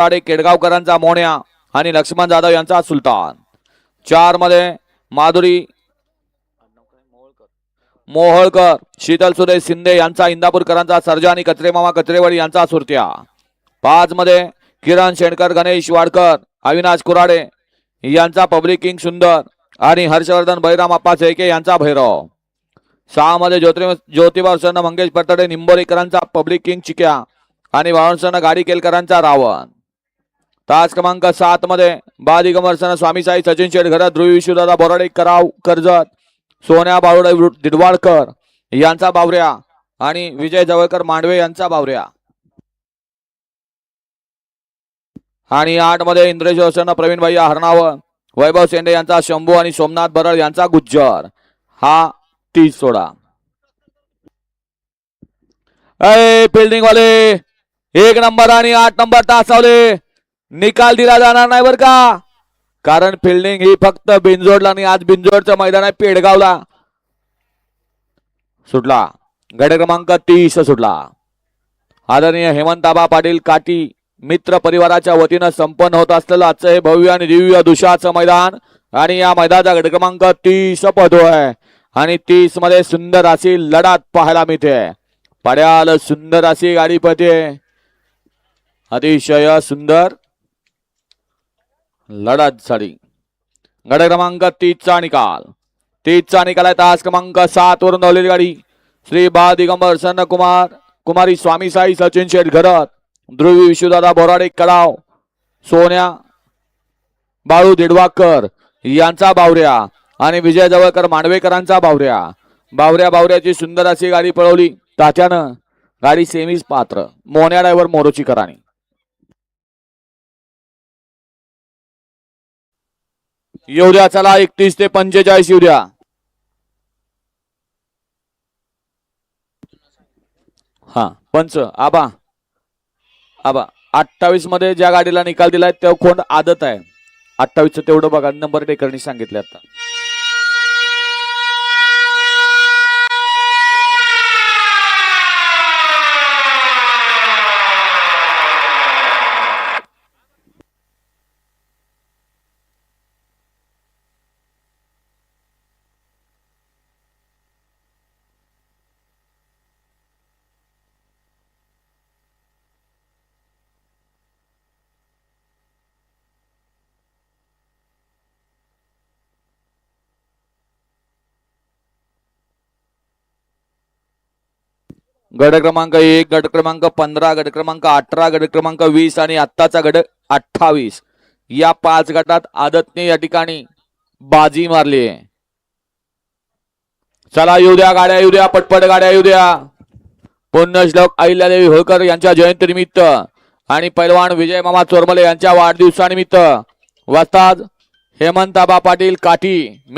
बोराडे केडगावकरांचा मोन्या आणि लक्ष्मण जाधव यांचा सुलतान। 4 मध्ये माधुरी मोहोळकर, शीतल सुरेश शिंदे यांचा इंदापूरकरांचा सर्जा आणि कचरेमामा कचरेवाडी यांचा सुरत्या। 5 मध्ये किरण शेणकर, गणेश वाडकर, अविनाश कुराडे यांचा पब्लिक किंग सुंदर आणि हर्षवर्धन बैराम अप्पा शेळके यांचा भैरव। 6 मध्ये ज्योतिबा प्रसन्न मंगेश पटडे निंबोरेकरांचा पब्लिक किंग चिक्या आणि वाळवंशन गाडी केलकरांचा रावण। तास क्रमांक 7 मध्ये बादिगमर्सन स्वामी साई सचिन शेठ घरत, ध्रुवी विश्वदादा बोराडे कराव कर्जत, सोन्या बावडे दिडवाडकर यांचा बावऱ्या आणि विजय जवळकर मांडवे यांचा बावऱ्या। आणि 8 मध्ये इंद्रेश प्रसन्न प्रवीण भैया हरणावर, वैभव शेंडे यांचा शंभू आणि सोमनाथ बरळ यांचा गुज्जर। हा 30 सोडा। फिल्डिंग वाले 1 नंबर आणि 8 नंबर तासावले निकाल दिला जाणार नाही बर का, कारण फिल्डिंग ही फक्त बिंजोडला आणि आज बिंजोडचं मैदान आहे पेडगावला सुटला। गट क्रमांक 30 सुटला। आदरणीय हेमंताबा पाटील काटी मित्र परिवाराच्या वतीनं संपन्न होत असलेलं आजचं हे भव्य आणि दिव्य दुशाचं मैदान आणि या मैदानाचा गट क्रमांक 30 पदोय आणि 30 मध्ये सुंदर अशी लढत पाहायला मिळते। पड्याल सुंदर अशी गाडी पळते, अतिशय सुंदर लढत झाली। गट क्रमांक 30 चा निकाल, 30 चा निकाल आहे। तास क्रमांक 7 वरून धावलेली गाडी श्री बा दिगंबर सन्न कुमारी स्वामी साई सचिन शेठ घरत, ध्रुवी विश्वदादा बोराडे कडाव, सोन्या बाळू दिडवाकर यांचा बावऱ्या आणि विजय जवळकर मांडवेकरांचा बावऱ्या। बावऱ्याची सुंदर अशी गाडी पळवली तात्यानं, गाडी सेमीज पात्र मोन्या ड्रायव्हर मोरोचीकरांनी। येऊ द्या चला 31 ते 45 येऊ द्या। हा पंच आबा 28 मध्ये ज्या गाडीला निकाल दिलाय तो कोण आदत आहे 28 चं तेवढं बघा, नंबर टेकरनी सांगितले आता। गट क्रमांक 1, गट क्रमांक 15, गट क्रमांक 18, गट क्रमांक 20 आणि आत्ताचा गट 28 या 5 गटात आदतने या ठिकाणी बाजी मारली आहे। चला येऊ द्या गाड्या, येऊ द्या पटपट गाड्या येऊ द्या। पुण्यश्लोक अहिल्यादेवी होळकर यांच्या जयंती निमित्त आणि पैलवान विजय मामा चोरमले यांच्या वाढदिवसानिमित्त वस्ताद हेमंताबा पाटील काठी